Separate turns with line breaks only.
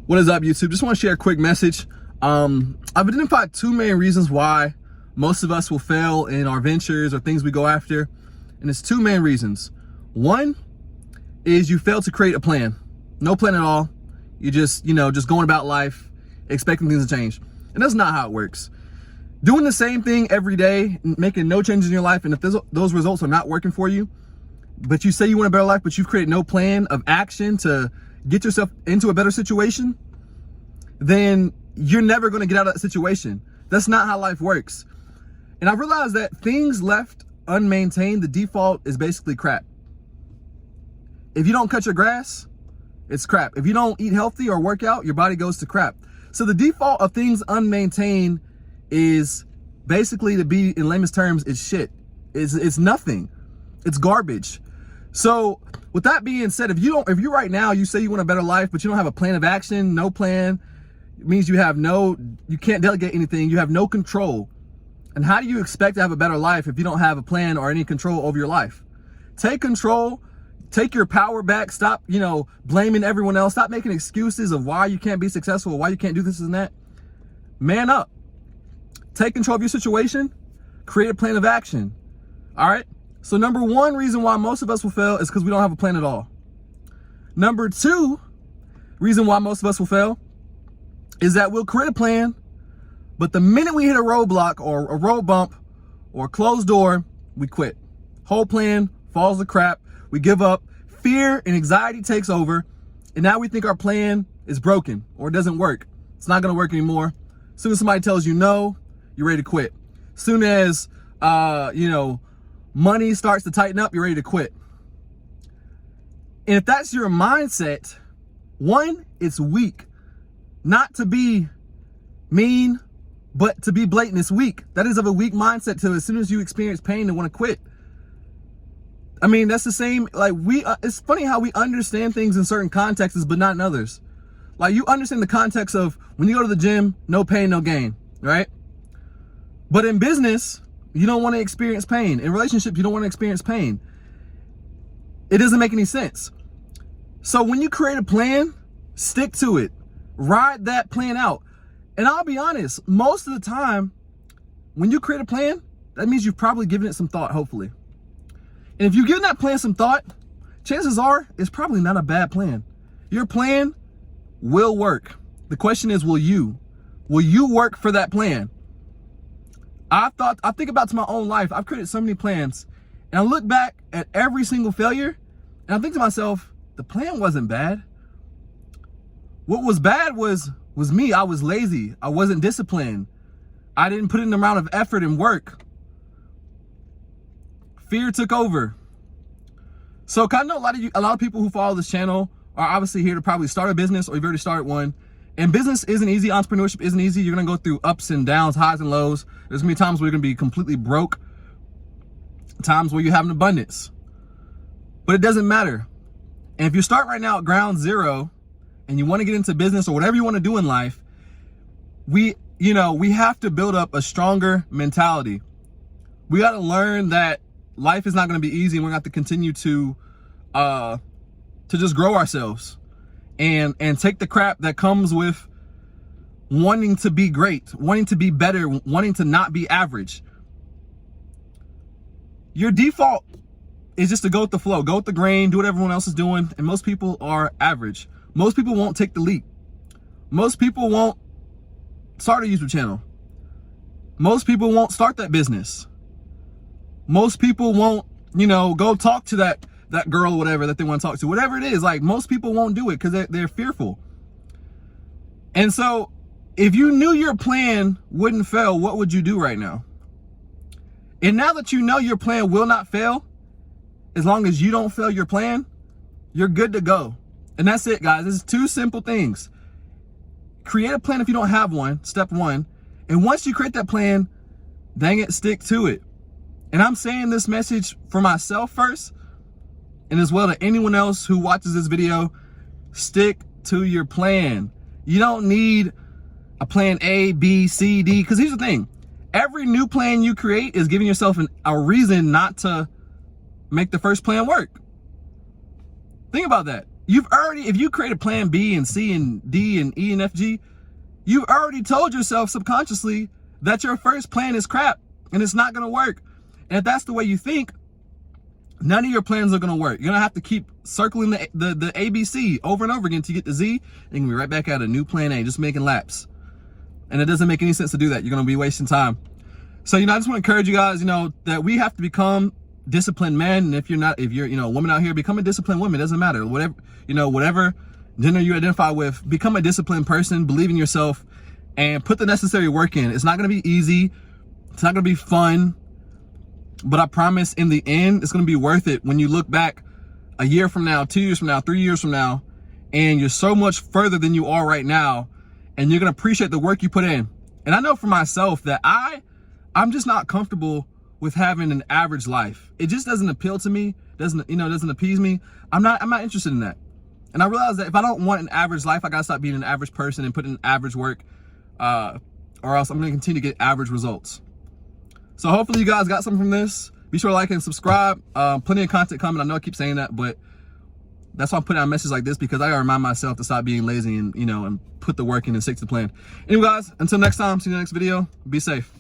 What is up, YouTube? Just want to share a quick message. I've identified two main reasons why most of us will fail in our ventures or things we go after. And it's two main reasons. One is you fail to create a plan. No plan at all. You just going about life, expecting things to change. And that's not how it works. Doing the same thing every day, making no changes in your life, and if those results are not working for you, but you say you want a better life, but you've created no plan of action to get yourself into a better situation, then you're never going to get out of that situation. That's not how life works. And I realized that things left unmaintained, the default is basically crap. If you don't cut your grass, it's crap. If you don't eat healthy or work out, your body goes to crap. So the default of things unmaintained is basically, to be in layman's terms, it's shit. It's nothing. It's garbage. So with that being said, if you right now, you say you want a better life, but you don't have a plan of action, no plan, it means you can't delegate anything, you have no control. And how do you expect to have a better life if you don't have a plan or any control over your life? Take control, take your power back, stop, blaming everyone else, stop making excuses of why you can't be successful, why you can't do this and that. Man up. Take control of your situation, create a plan of action. All right? So number one reason why most of us will fail is because we don't have a plan at all. Number two reason why most of us will fail is that we'll create a plan, but the minute we hit a roadblock or a road bump or a closed door, we quit. Whole plan falls to crap. We give up. Fear and anxiety takes over. And now we think our plan is broken or it doesn't work. It's not going to work anymore. As soon as somebody tells you no, you're ready to quit. As soon as, money starts to tighten up, you're ready to quit. And if that's your mindset, one, it's weak. Not to be mean, but to be blatant, it's weak. That is of a weak mindset to as soon as you experience pain and want to quit. I mean, that's the same, it's funny how we understand things in certain contexts, but not in others. Like, you understand the context of when you go to the gym, no pain, no gain, right? But in business, you don't want to experience pain. In relationships, you don't want to experience pain. It doesn't make any sense. So when you create a plan, stick to it. Ride that plan out. And I'll be honest, most of the time, when you create a plan, that means you've probably given it some thought, hopefully. And if you've given that plan some thought, chances are it's probably not a bad plan. Your plan will work. The question is, will you work for that plan? I think about to my own life. I've created so many plans, and I look back at every single failure, and I think to myself, the plan wasn't bad. What was bad was me. I was lazy. I wasn't disciplined. I didn't put in the amount of effort and work. Fear took over. So I know a lot of people who follow this channel are obviously here to probably start a business, or you've already started one. And business isn't easy. Entrepreneurship isn't easy. You're going to go through ups and downs, highs and lows. There's going to be times where you're going to be completely broke. Times where you have an abundance. But it doesn't matter. And if you start right now at ground zero and you want to get into business or whatever you want to do in life, we have to build up a stronger mentality. We got to learn that life is not going to be easy, and we're going to have to continue to just grow ourselves. And take the crap that comes with wanting to be great, wanting to be better, wanting to not be average. Your default is just to go with the flow, go with the grain, do what everyone else is doing. And most people are average. Most people won't take the leap. Most people won't start a YouTube channel. Most people won't start that business. Most people won't, go talk to that girl or whatever that they want to talk to, whatever it is. Like, most people won't do it because they're fearful. And so if you knew your plan wouldn't fail, what would you do right now? And now that you know your plan will not fail, as long as you don't fail your plan, you're good to go. And that's it, guys. This is two simple things. Create a plan if you don't have one, step one. And once you create that plan, dang it, stick to it. And I'm saying this message for myself first, and as well to anyone else who watches this video. Stick to your plan. You don't need a plan A, B, C, D, because here's the thing. Every new plan you create is giving yourself a reason not to make the first plan work. Think about that. if you create a plan B and C and D and E and F, G, you've already told yourself subconsciously that your first plan is crap and it's not gonna work. And if that's the way you think, none of your plans are gonna work. You're gonna have to keep circling the ABC over and over again to get to Z, and you're gonna be right back at a new plan A, just making laps. And it doesn't make any sense to do that. You're gonna be wasting time. So, I just wanna encourage you guys, that we have to become disciplined men. And if you're a woman out here, become a disciplined woman. It doesn't matter. Whatever gender you identify with, become a disciplined person, believe in yourself, and put the necessary work in. It's not gonna be easy. It's not gonna be fun. But I promise in the end, it's gonna be worth it when you look back a year from now, 2 years from now, 3 years from now, and you're so much further than you are right now, and you're gonna appreciate the work you put in. And I know for myself that I'm just not comfortable with having an average life. It just doesn't appeal to me, doesn't appease me. I'm not interested in that. And I realize that if I don't want an average life, I gotta stop being an average person and put in average work, or else I'm gonna continue to get average results. So hopefully you guys got something from this. Be sure to like and subscribe. Plenty of content coming. I know I keep saying that, but that's why I'm putting out messages like this, because I gotta remind myself to stop being lazy and, and put the work in and stick to the plan. Anyway, guys, until next time, see you in the next video. Be safe.